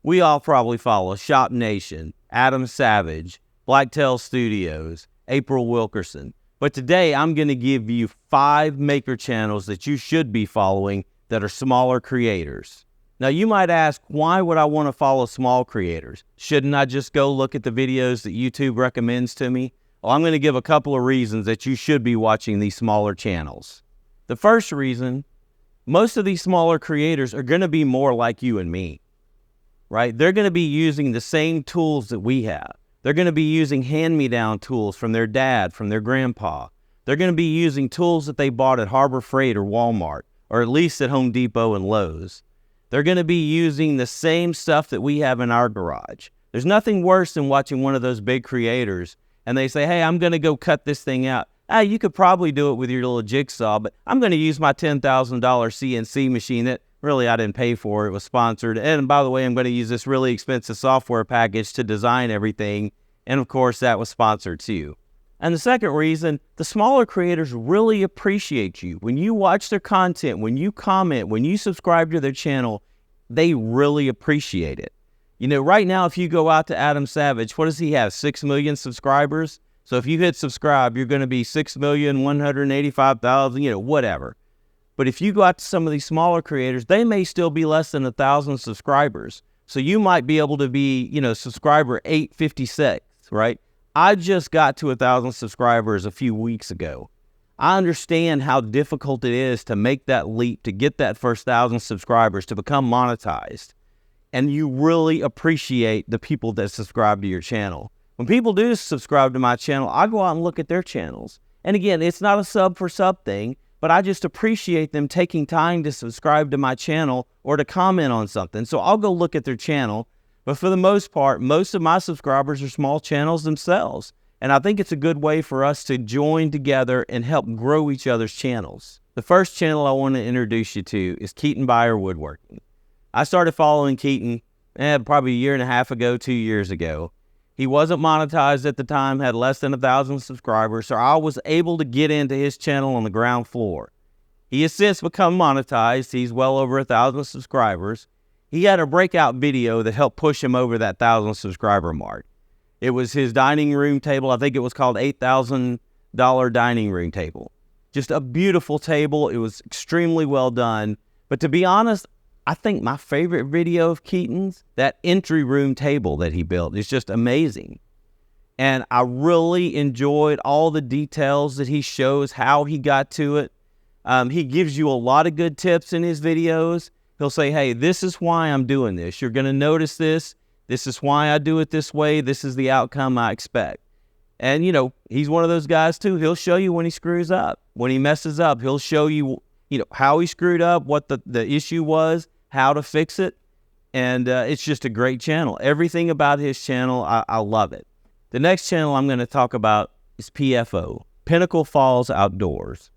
We all probably follow Shop Nation, Adam Savage, Blacktail Studios, April Wilkerson. But today I'm going to give you 5 maker channels that you should be following that are smaller creators. Now you might ask, why would I want to follow small creators? Shouldn't I just go look at the videos that YouTube recommends to me? Well, I'm going to give a couple of reasons that you should be watching these smaller channels. The first reason, most of these smaller creators are going to be more like you and me, right? They're going to be using the same tools that we have. They're going to be using hand-me-down tools from their dad, from their grandpa. They're going to be using tools that they bought at Harbor Freight or Walmart, or at least at Home Depot and Lowe's. They're going to be using the same stuff that we have in our garage. There's nothing worse than watching one of those big creators and they say, hey, I'm going to go cut this thing out. You could probably do it with your little jigsaw, but I'm going to use my $10,000 CNC machine that really I didn't pay for. It was sponsored. And by the way, I'm going to use this really expensive software package to design everything. And of course, that was sponsored too. And the second reason, the smaller creators really appreciate you. When you watch their content, when you comment, when you subscribe to their channel, they really appreciate it. You know, right now, if you go out to Adam Savage, what does he have? 6 million subscribers? So if you hit subscribe, you're going to be 6,185,000, whatever. But if you go out to some of these smaller creators, they may still be less than 1,000 subscribers. So you might be able to be, subscriber 856, right? I just got to 1,000 subscribers a few weeks ago. I understand how difficult it is to make that leap, to get that first 1,000 subscribers, to become monetized. And you really appreciate the people that subscribe to your channel. When people do subscribe to my channel, I go out and look at their channels. And again, it's not a sub for sub thing, but I just appreciate them taking time to subscribe to my channel or to comment on something. So I'll go look at their channel. But for the most part, most of my subscribers are small channels themselves. And I think it's a good way for us to join together and help grow each other's channels. The first channel I want to introduce you to is Keaton Byer Woodworking. I started following Keaton probably a year and a half ago, 2 years ago. He wasn't monetized at the time, had less than 1,000 subscribers, so I was able to get into his channel on the ground floor. He has since become monetized. He's well over 1,000 subscribers. He had a breakout video that helped push him over that 1,000 subscriber mark. It was his dining room table. I think it was called $8,000 dining room table. Just a beautiful table. It was extremely well done. But to be honest, I think my favorite video of Keaton's, that entry room table that he built, is just amazing. And I really enjoyed all the details that he shows, how he got to it. He gives you a lot of good tips in his videos. He'll say, hey, this is why I'm doing this. You're going to notice this. This is why I do it this way. This is the outcome I expect. And, he's one of those guys too. He'll show you when he screws up. When he messes up, he'll show you, how he screwed up, what the issue was, how to fix it. And it's just a great channel. Everything about his channel, I love it. The next channel I'm going to talk about is PFO, Pinnacle Falls Outdoors.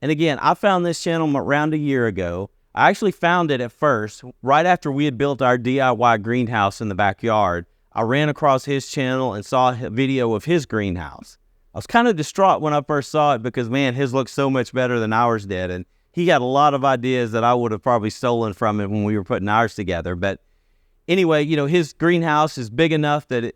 And again, I found this channel around a year ago. I actually found it at first, right after we had built our DIY greenhouse in the backyard. I ran across his channel and saw a video of his greenhouse. I was kind of distraught when I first saw it because, man, his looked so much better than ours did. And he had a lot of ideas that I would have probably stolen from him when we were putting ours together. But anyway, his greenhouse is big enough that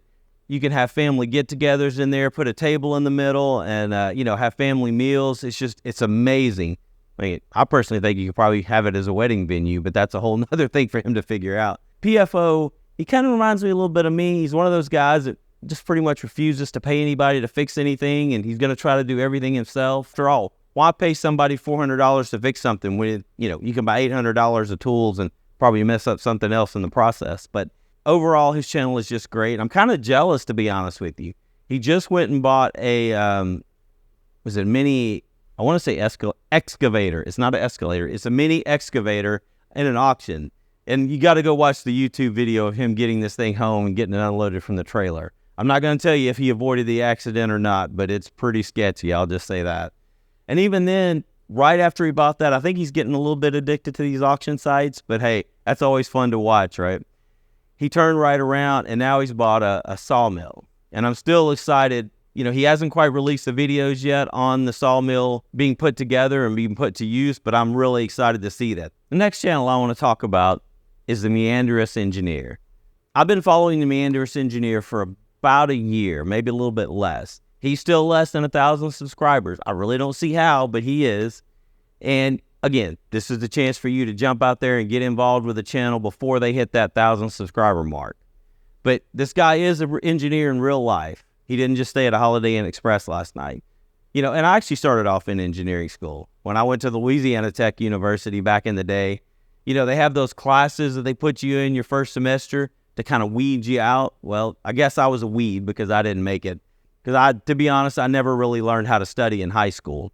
you can have family get-togethers in there, put a table in the middle, and, have family meals. It's amazing. I personally think you could probably have it as a wedding venue, but that's a whole nother thing for him to figure out. PFO, he kind of reminds me a little bit of me. He's one of those guys that just pretty much refuses to pay anybody to fix anything, and he's going to try to do everything himself. After all, why pay somebody $400 to fix something when, you can buy $800 of tools and probably mess up something else in the process? But overall, his channel is just great. I'm kind of jealous, to be honest with you. He just went and bought a, mini, I want to say excavator. It's not an escalator. It's a mini excavator in an auction. And you got to go watch the YouTube video of him getting this thing home and getting it unloaded from the trailer. I'm not going to tell you if he avoided the accident or not, but it's pretty sketchy. I'll just say that. And even then, right after he bought that, I think he's getting a little bit addicted to these auction sites. But hey, that's always fun to watch, right? He turned right around and now he's bought a sawmill. And I'm still excited. He hasn't quite released the videos yet on the sawmill being put together and being put to use, but I'm really excited to see that. The next channel I want to talk about is the Meander Engineer. I've been following the Meander Engineer for about a year, maybe a little bit less. He's still less than 1,000 subscribers. I really don't see how, but he is. And again, this is the chance for you to jump out there and get involved with the channel before they hit that 1,000 subscriber mark. But this guy is an engineer in real life. He didn't just stay at a Holiday Inn Express last night. You know, and I actually started off in engineering school. When I went to the Louisiana Tech University back in the day, you know, they have those classes that they put you in your first semester to kind of weed you out. Well, I guess I was a weed because I didn't make it. Because to be honest, I never really learned how to study in high school.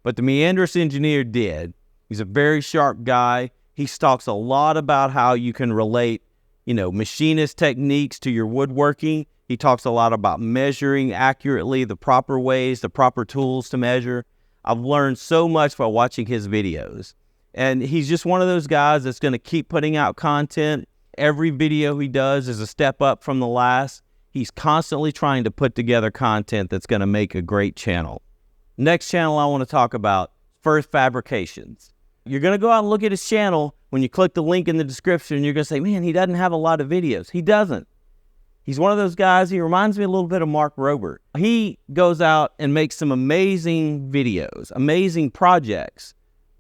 But the Meander Engineer did. He's a very sharp guy. He talks a lot about how you can relate, you know, machinist techniques to your woodworking. He talks a lot about measuring accurately, the proper ways, the proper tools to measure. I've learned so much by watching his videos. And he's just one of those guys that's going to keep putting out content. Every video he does is a step up from the last. He's constantly trying to put together content that's going to make a great channel. Next channel I want to talk about, First Fabrications. You're going to go out and look at his channel. When you click the link in the description, you're going to say, man, he doesn't have a lot of videos. He doesn't. He's one of those guys, he reminds me a little bit of Mark Robert. He goes out and makes some amazing videos, amazing projects,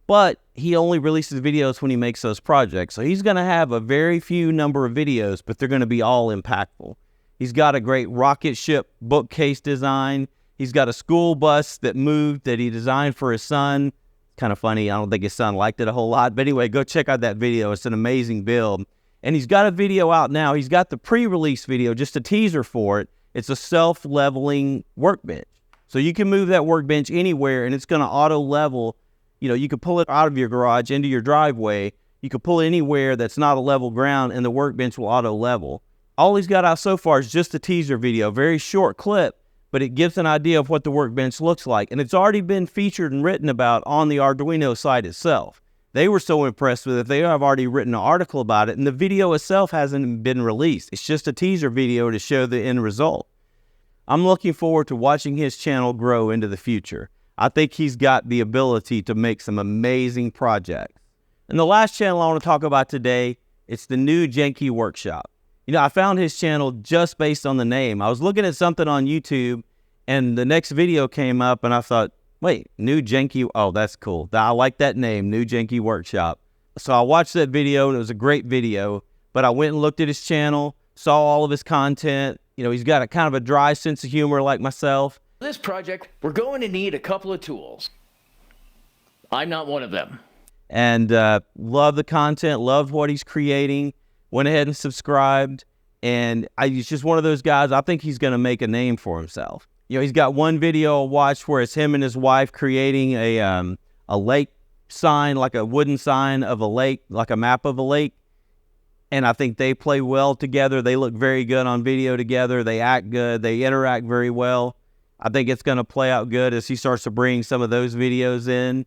but he only releases videos when he makes those projects. So he's going to have a very few number of videos, but they're going to be all impactful. He's got a great rocket ship bookcase design. He's got a school bus that moved that he designed for his son. Kind of funny. I don't think his son liked it a whole lot. But anyway, go check out that video. It's an amazing build. And he's got a video out now. He's got the pre-release video, just a teaser for it. It's a self-leveling workbench. So you can move that workbench anywhere, and it's going to auto-level. You know, you could pull it out of your garage into your driveway. You could pull it anywhere that's not a level ground, and the workbench will auto-level. All he's got out so far is just a teaser video, very short clip, but it gives an idea of what the workbench looks like. And it's already been featured and written about on the Arduino site itself. They were so impressed with it, they have already written an article about it, and the video itself hasn't been released. It's just a teaser video to show the end result. I'm looking forward to watching his channel grow into the future. I think he's got the ability to make some amazing projects. And the last channel I want to talk about today, it's the new Jeny Workshop. You know, I found his channel just based on the name. I was looking at something on YouTube, and the next video came up, and I thought, wait, new Jeny, oh, that's cool. I like that name, new Jeny Workshop. So I watched that video, and it was a great video, but I went and looked at his channel, saw all of his content. You know, he's got a kind of a dry sense of humor like myself. This project, we're going to need a couple of tools. I'm not one of them. And love the content, loved what he's creating, went ahead and subscribed, and he's just one of those guys, I think he's going to make a name for himself. You know, he's got one video I watched where it's him and his wife creating a lake sign, like a wooden sign of a lake, like a map of a lake. And I think they play well together. They look very good on video together. They act good. They interact very well. I think it's going to play out good as he starts to bring some of those videos in.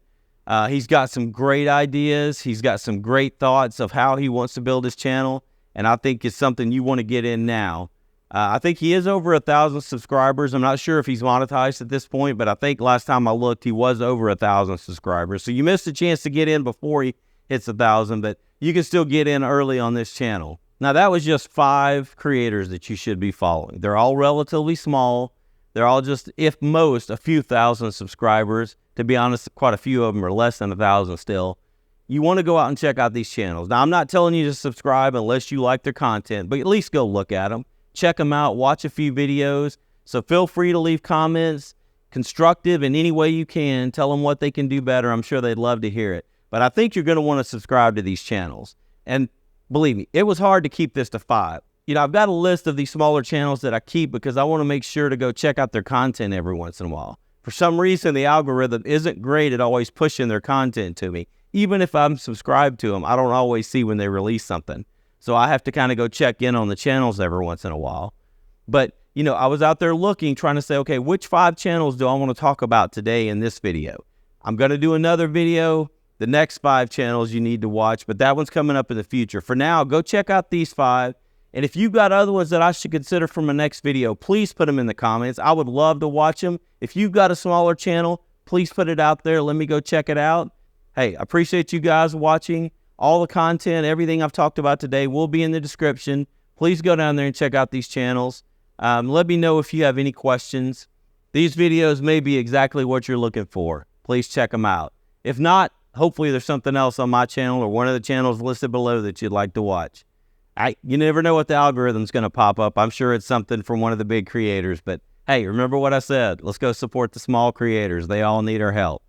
He's got some great ideas. He's got some great thoughts of how he wants to build his channel. And I think it's something you want to get in now. I think he is over 1,000 subscribers. I'm not sure if he's monetized at this point, but I think last time I looked, he was over 1,000 subscribers. So you missed a chance to get in before he hits 1,000, but you can still get in early on this channel. Now, that was just 5 creators that you should be following. They're all relatively small. They're all just, if most, a few thousand subscribers. To be honest, quite a few of them are less than 1,000 still. You want to go out and check out these channels. Now, I'm not telling you to subscribe unless you like their content, but at least go look at them. Check them out, watch a few videos. So feel free to leave comments, constructive in any way you can. Tell them what they can do better. I'm sure they'd love to hear it. But I think you're going to want to subscribe to these channels. And believe me, it was hard to keep this to 5. You know, I've got a list of these smaller channels that I keep because I want to make sure to go check out their content every once in a while. For some reason, the algorithm isn't great at always pushing their content to me. Even if I'm subscribed to them, I don't always see when they release something. So I have to kind of go check in on the channels every once in a while. But, you know, I was out there looking, trying to say, okay, which 5 channels do I want to talk about today in this video? I'm going to do another video, the next 5 channels you need to watch, but that one's coming up in the future. For now, go check out these 5. And if you've got other ones that I should consider for my next video, please put them in the comments. I would love to watch them. If you've got a smaller channel, please put it out there. Let me go check it out. Hey, I appreciate you guys watching. All the content, everything I've talked about today will be in the description. please go down there and check out these channels. Let me know if you have any questions. These videos may be exactly what you're looking for. Please check them out. If not, hopefully there's something else on my channel or one of the channels listed below that you'd like to watch. You never know what the algorithm's going to pop up. I'm sure it's something from one of the big creators. But hey, remember what I said. Let's go support the small creators. They all need our help.